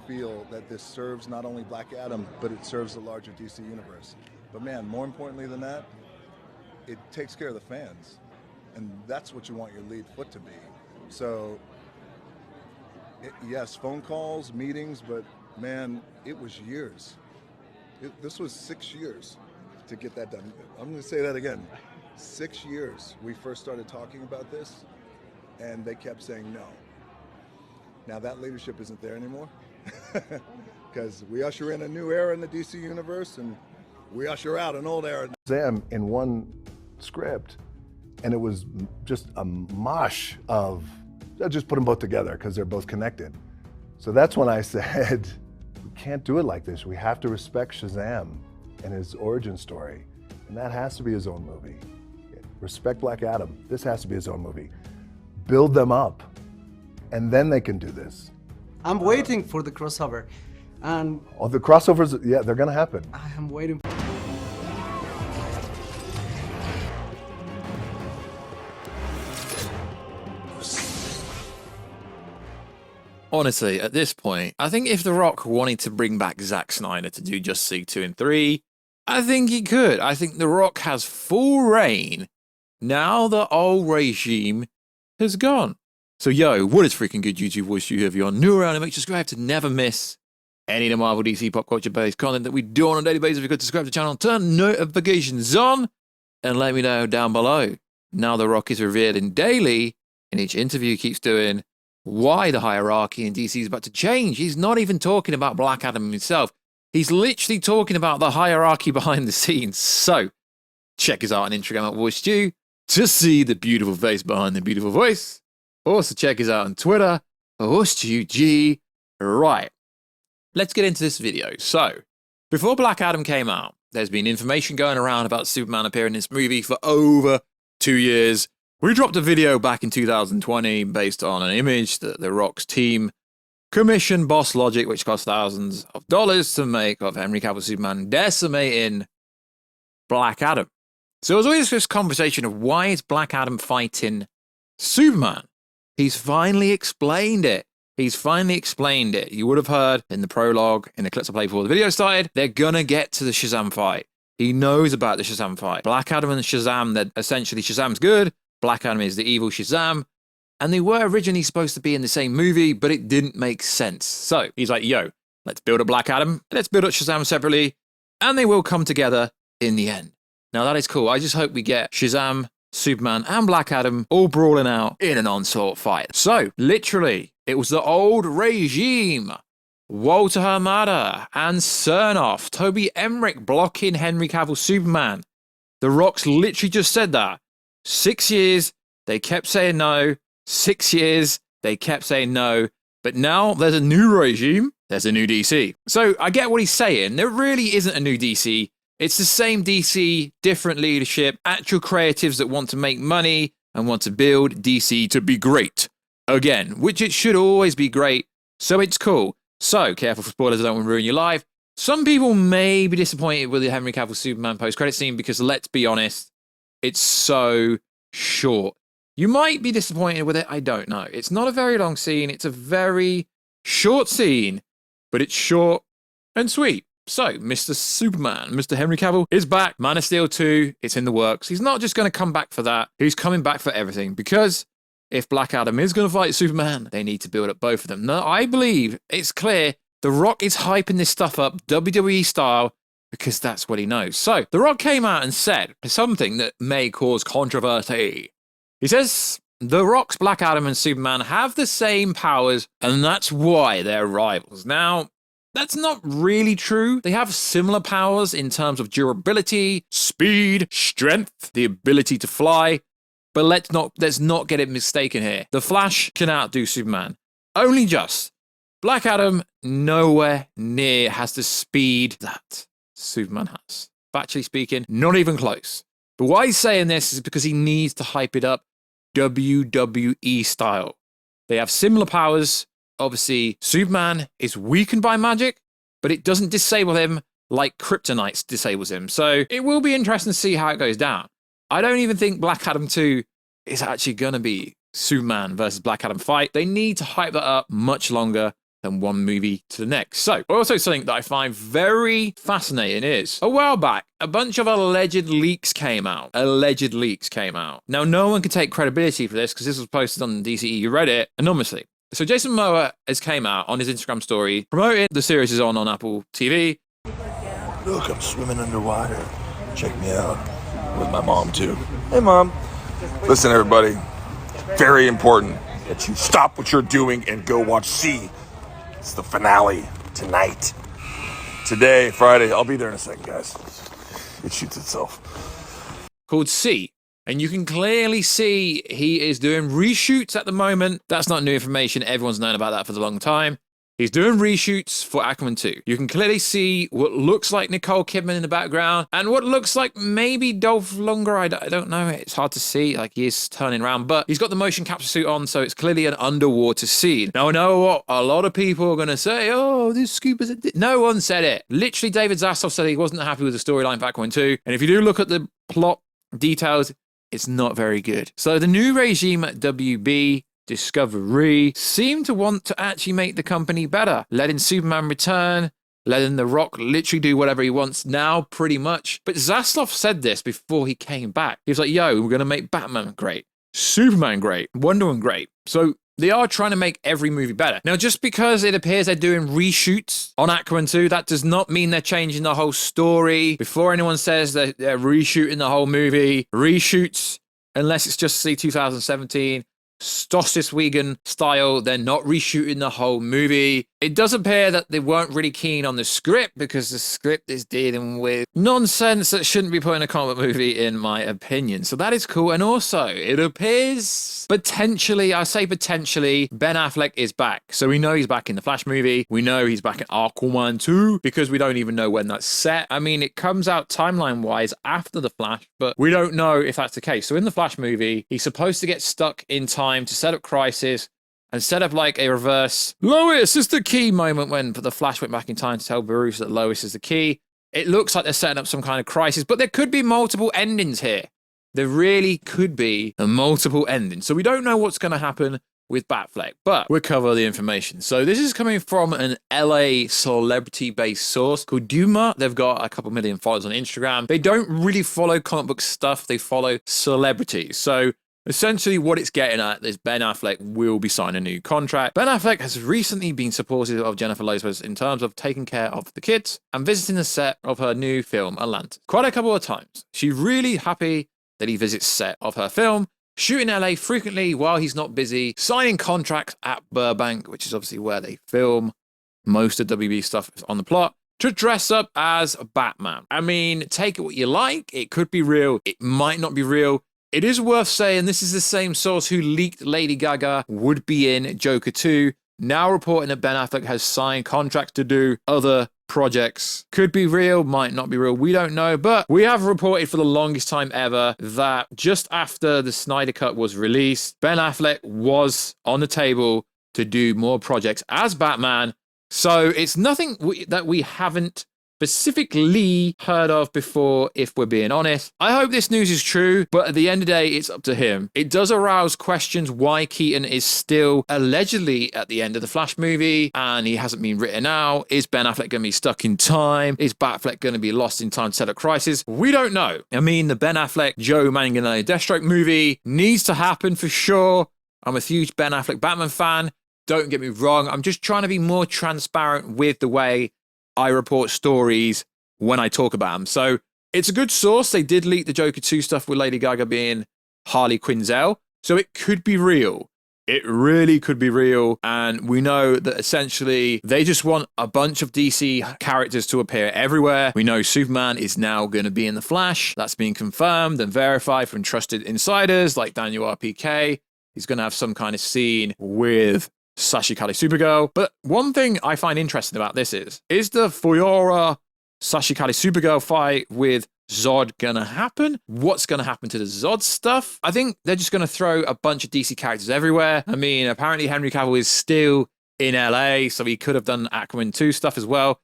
feel that this serves not only Black Adam, but it serves the larger DC universe. But man, more importantly than that, it takes care of the fans. And that's what you want your lead foot to be. So, yes, phone calls, meetings, but man, it was years. This was 6 years to get that done. I'm going to say that again. 6 years we first started talking about this, and they kept saying no. Now that leadership isn't there anymore, because we usher in a new era in the DC universe, and we usher out an old era. Shazam in one script, and it was just a mosh of, I just put them both together because they're both connected. So that's when I said, we can't do it like this. We have to respect Shazam and his origin story, and that has to be his own movie. Respect Black Adam. This has to be his own movie. Build them up, and then they can do this. I'm waiting for the crossover, and oh, the crossovers, yeah, they're gonna happen. I am waiting. Honestly, at this point, I think if The Rock wanted to bring back Zack Snyder to do Justice League 2 and 3, I think he could. I think The Rock has full reign now the old regime has gone. So yo, what is freaking good, YouTube voice you have you on new around and make sure to subscribe to never miss any of the Marvel DC pop culture based content that we do on a daily basis. If you could subscribe to the channel, turn notifications on, and let me know down below. Now The Rock is revealing daily in each interview he keeps doing why the hierarchy in DC is about to change. He's not even talking about Black Adam himself. He's literally talking about the hierarchy behind the scenes. So check his out on Instagram at Warstu to see the beautiful face behind the beautiful voice. Also check us out on Twitter, WarstuG. Right, let's get into this video. So, before Black Adam came out, there's been information going around about Superman appearing in this movie for over 2 years. We dropped a video back in 2020 based on an image that The Rock's team commissioned Boss Logic, which cost thousands of dollars to make, of Henry Cavill Superman decimating Black Adam. So there's always this conversation of why is Black Adam fighting Superman? He's finally explained it. He's finally explained it. You would have heard in the prologue, in the clips I played before the video started, they're gonna get to the Shazam fight. He knows about the Shazam fight. Black Adam and Shazam, that essentially Shazam's good, Black Adam is the evil Shazam, and they were originally supposed to be in the same movie, but it didn't make sense. So he's like, yo, let's build up Black Adam, let's build up Shazam separately, and they will come together in the end. Now that is cool. I just hope we get Shazam, Superman, and Black Adam all brawling out in an onslaught fight. So, literally, it was the old regime. Walter Hamada and Cernoff, Toby Emmerich blocking Henry Cavill Superman. The Rock's literally just said that. 6 years, they kept saying no. 6 years, they kept saying no. But now there's a new regime, there's a new DC. So I get what he's saying. There really isn't a new DC. It's the same DC, different leadership, actual creatives that want to make money and want to build DC to be great. Again, which it should always be great, so it's cool. So, careful for spoilers, I don't want to ruin your life. Some people may be disappointed with the Henry Cavill Superman post-credit scene because, let's be honest, it's so short. You might be disappointed with it, I don't know. It's not a very long scene, it's a very short scene, but it's short and sweet. So, Mr. Superman, Mr. Henry Cavill is back. Man of Steel 2, it's in the works. He's not just going to come back for that. He's coming back for everything. Because if Black Adam is going to fight Superman, they need to build up both of them. Now, I believe it's clear The Rock is hyping this stuff up WWE style because that's what he knows. So, The Rock came out and said something that may cause controversy. He says, The Rock's Black Adam and Superman have the same powers, and that's why they're rivals. Now, that's not really true. They have similar powers in terms of durability, speed, strength, the ability to fly. But let's not get it mistaken here. The Flash can outdo Superman. Only just. Black Adam nowhere near has the speed that Superman has. Factually speaking, not even close. But why he's saying this is because he needs to hype it up WWE style. They have similar powers. Obviously, Superman is weakened by magic, but it doesn't disable him like Kryptonite disables him. So it will be interesting to see how it goes down. I don't even think Black Adam 2 is actually going to be Superman versus Black Adam fight. They need to hype that up much longer. than one movie to the next. So, also something that I find very fascinating is, a while back, a bunch of alleged leaks came out. Alleged leaks came out. Now, no one can take credibility for this because this was posted on the DCEU Reddit anonymously. So Jason Momoa has came out on his Instagram story promoting the series is on Apple TV. Look, I'm swimming underwater. Check me out. With my mom, too. Hey, Mom. Listen, everybody. Very important that you stop what you're doing and go watch C. It's the finale tonight. Today, Friday. I'll be there in a second, guys. It shoots itself. Called C. And you can clearly see he is doing reshoots at the moment. That's not new information. Everyone's known about that for a long time. He's doing reshoots for Aquaman 2. You can clearly see what looks like Nicole Kidman in the background and what looks like maybe Dolph Lundgren. I don't know. It's hard to see. Like, he is turning around, but he's got the motion capture suit on, so it's clearly an underwater scene. Now, I know what a lot of people are going to say. Oh, this scuba's... No one said it. Literally, David Zaslav said he wasn't happy with the storyline for Aquaman 2. And if you do look at the plot details, it's not very good. So the new regime at WB Discovery seem to want to actually make the company better, letting Superman return, letting The Rock literally do whatever he wants now, pretty much. But Zaslav said this before he came back. He was like, yo, we're going to make Batman great, Superman great, Wonder Woman great. So they are trying to make every movie better. Now, just because it appears they're doing reshoots on Aquaman 2, that does not mean they're changing the whole story. Before anyone says that they're reshooting the whole movie, reshoots, unless it's just 2017, Stosis Wigan style, they're not reshooting the whole movie. It does appear that they weren't really keen on the script because the script is dealing with nonsense that shouldn't be put in a comic movie, in my opinion. So that is cool. And also, it appears potentially, I say potentially, Ben Affleck is back. So we know he's back in the Flash movie. We know he's back in Aquaman 2 because we don't even know when that's set. I mean, it comes out timeline-wise after the Flash, but we don't know if that's the case. So in the Flash movie, he's supposed to get stuck in time to set up Crisis and set up like a reverse Lois is the key moment when the Flash went back in time to tell Bruce that Lois is the key. It looks like they're setting up some kind of crisis, but there could be multiple endings here. There really could be a multiple endings. So we don't know what's going to happen with Batfleck, but we'll cover the information. So this is coming from an LA celebrity-based source called Duma. They've got a couple million followers on Instagram. They don't really follow comic book stuff. They follow celebrities. So essentially, what it's getting at is Ben Affleck will be signing a new contract. Ben Affleck has recently been supportive of Jennifer Lopez in terms of taking care of the kids and visiting the set of her new film, Atlantis, quite a couple of times. She's really happy that he visits set of her film, shooting in LA frequently while he's not busy, signing contracts at Burbank, which is obviously where they film most of WB stuff on the plot, to dress up as Batman. I mean, take it what you like. It could be real. It might not be real. It is worth saying this is the same source who leaked Lady Gaga would be in Joker 2, now reporting that Ben Affleck has signed contracts to do other projects. Could be real, might not be real, we don't know, but we have reported for the longest time ever that just after the Snyder Cut was released, Ben Affleck was on the table to do more projects as Batman, so it's nothing that we haven't specifically heard of before, if we're being honest. I hope this news is true, but at the end of the day, it's up to him. It does arouse questions why Keaton is still allegedly at the end of the Flash movie and he hasn't been written out. Is Ben Affleck going to be stuck in time? Is Batfleck going to be lost in time to set up Crisis? We don't know. I mean, the Ben Affleck, Joe Manganiello Deathstroke movie needs to happen for sure. I'm a huge Ben Affleck Batman fan. Don't get me wrong. I'm just trying to be more transparent with the way I report stories when I talk about them. So it's a good source. They did leak the Joker 2 stuff with Lady Gaga being Harley Quinzel. So it could be real. It really could be real. And we know that essentially they just want a bunch of DC characters to appear everywhere. We know Superman is now going to be in The Flash. That's been confirmed and verified from trusted insiders like Daniel RPK. He's going to have some kind of scene with Sashi Kali Supergirl. But one thing I find interesting about this is the Fiora Sashi Kali Supergirl fight with Zod gonna happen? What's gonna happen to the Zod stuff? I think they're just gonna throw a bunch of DC characters everywhere. I mean, apparently Henry Cavill is still in LA, so he could have done Aquaman 2 stuff as well.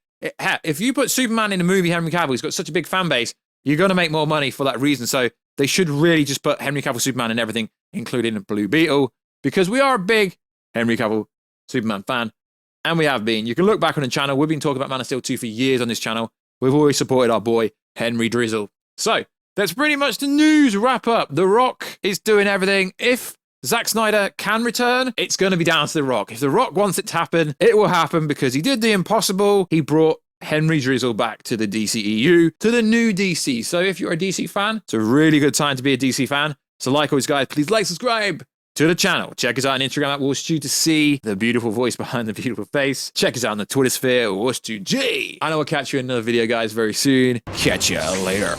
If you put Superman in a movie, Henry Cavill, he's got such a big fan base, you're gonna make more money for that reason. So they should really just put Henry Cavill Superman in everything, including Blue Beetle, because we are a big Henry Cavill Superman fan. and we have been. You can look back on the channel. We've been talking about Man of Steel 2 for years on this channel. We've always supported our boy, Henry Drizzle. So, that's pretty much the news wrap up. The Rock is doing everything. If Zack Snyder can return, it's going to be down to The Rock. If The Rock wants it to happen, it will happen because he did the impossible. He brought Henry Drizzle back to the DCEU, to the new DC. So if you're a DC fan, it's a really good time to be a DC fan. So like always, guys, please like, subscribe to the channel. Check us out on Instagram at Warstu to see the beautiful voice behind the beautiful face. Check us out on the Twitter sphere, WarstuG. And I will catch you in another video, guys, very soon. Catch ya later.